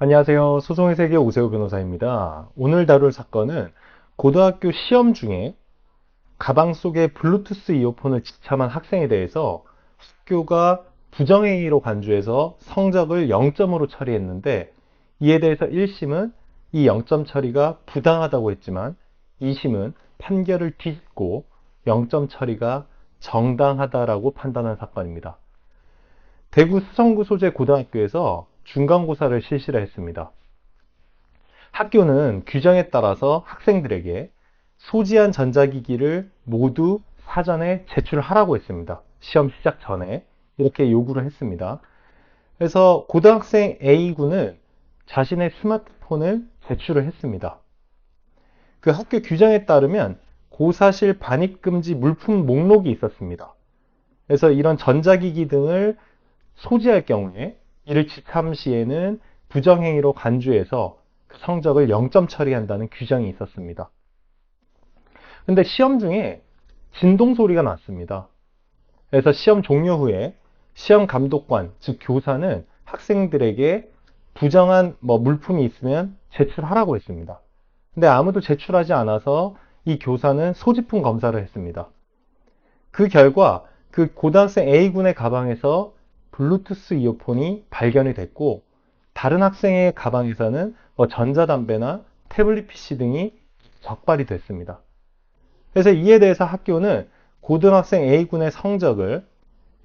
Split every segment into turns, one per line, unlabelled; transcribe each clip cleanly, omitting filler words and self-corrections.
안녕하세요. 소송의 세계 오세호 변호사입니다. 오늘 다룰 사건은 고등학교 시험 중에 가방 속에 블루투스 이어폰을 지참한 학생에 대해서 학교가 부정행위로 간주해서 성적을 0점으로 처리했는데, 이에 대해서 1심은 이 0점 처리가 부당하다고 했지만 2심은 판결을 뒤집고 0점 처리가 정당하다라고 판단한 사건입니다. 대구 수성구 소재 고등학교에서 중간고사를 실시를 했습니다. 학교는 규정에 따라서 학생들에게 소지한 전자기기를 모두 사전에 제출하라고 했습니다. 시험 시작 전에 이렇게 요구를 했습니다. 그래서 고등학생 A군은 자신의 스마트폰을 제출을 했습니다. 그 학교 규정에 따르면 고사실 반입금지 물품 목록이 있었습니다. 그래서 이런 전자기기 등을 소지할 경우에 이를 지참 시에는 부정행위로 간주해서 성적을 0점 처리한다는 규정이 있었습니다. 근데 시험 중에 진동 소리가 났습니다. 그래서 시험 종료 후에 시험 감독관, 즉 교사는 학생들에게 부정한 물품이 있으면 제출하라고 했습니다. 근데 아무도 제출하지 않아서 이 교사는 소지품 검사를 했습니다. 그 결과 그 고등학생 A군의 가방에서 블루투스 이어폰이 발견이 됐고, 다른 학생의 가방에서는 전자담배나 태블릿 PC 등이 적발이 됐습니다. 그래서 이에 대해서 학교는 고등학생 A군의 성적을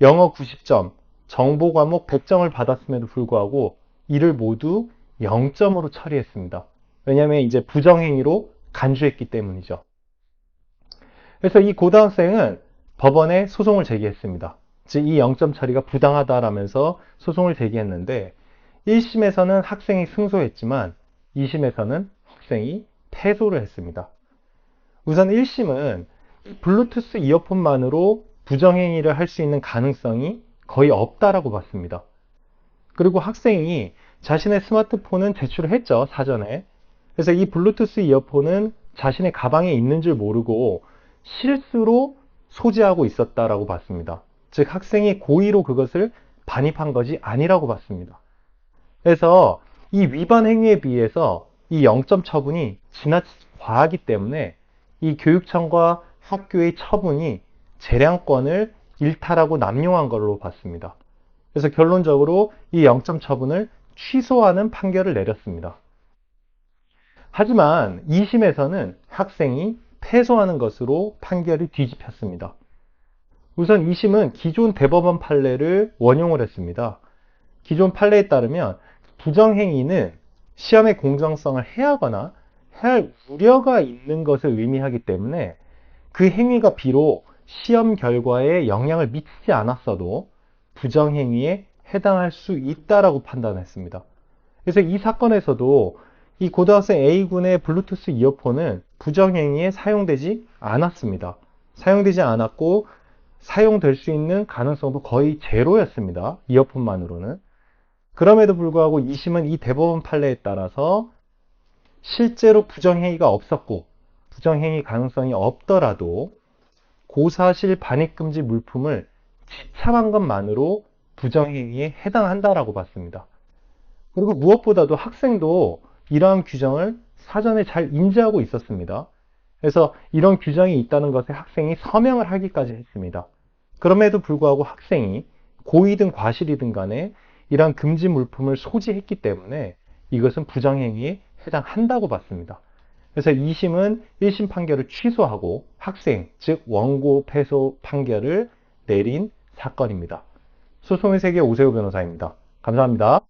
영어 90점, 정보 과목 100점을 받았음에도 불구하고 이를 모두 0점으로 처리했습니다. 왜냐하면 이제 부정행위로 간주했기 때문이죠. 그래서 이 고등학생은 법원에 소송을 제기했습니다. 즉, 이 0점 처리가 부당하다라면서 소송을 제기했는데, 1심에서는 학생이 승소했지만 2심에서는 학생이 패소를 했습니다. 우선 1심은 블루투스 이어폰만으로 부정행위를 할 수 있는 가능성이 거의 없다라고 봤습니다. 그리고 학생이 자신의 스마트폰은 제출을 했죠, 사전에. 그래서 이 블루투스 이어폰은 자신의 가방에 있는 줄 모르고 실수로 소지하고 있었다라고 봤습니다. 즉, 학생이 고의로 그것을 반입한 것이 아니라고 봤습니다. 그래서 이 위반 행위에 비해서 이 0점 처분이 지나치게 과하기 때문에 이 교육청과 학교의 처분이 재량권을 일탈하고 남용한 걸로 봤습니다. 그래서 결론적으로 이 0점 처분을 취소하는 판결을 내렸습니다. 하지만 2심에서는 학생이 패소하는 것으로 판결이 뒤집혔습니다. 우선 2심은 기존 대법원 판례를 원용을 했습니다. 기존 판례에 따르면 부정행위는 시험의 공정성을 해하거나 해할 우려가 있는 것을 의미하기 때문에 그 행위가 비록 시험 결과에 영향을 미치지 않았어도 부정행위에 해당할 수 있다라고 판단했습니다. 그래서 이 사건에서도 이 고등학생 A군의 블루투스 이어폰은 부정행위에 사용되지 않았습니다. 사용되지 않았고 사용될 수 있는 가능성도 거의 제로였습니다. 이어폰만으로는. 그럼에도 불구하고 2심은 이 대법원 판례에 따라서 실제로 부정행위가 없었고 부정행위 가능성이 없더라도 고사실 반입금지 물품을 지참한 것만으로 부정행위에 해당한다라고 봤습니다. 그리고 무엇보다도 학생도 이러한 규정을 사전에 잘 인지하고 있었습니다. 그래서 이런 규정이 있다는 것에 학생이 서명을 하기까지 했습니다. 그럼에도 불구하고 학생이 고의든 과실이든 간에 이러한 금지 물품을 소지했기 때문에 이것은 부정행위에 해당한다고 봤습니다. 그래서 2심은 1심 판결을 취소하고 학생, 즉 원고 패소 판결을 내린 사건입니다. 소송의 세계 오세호 변호사입니다. 감사합니다.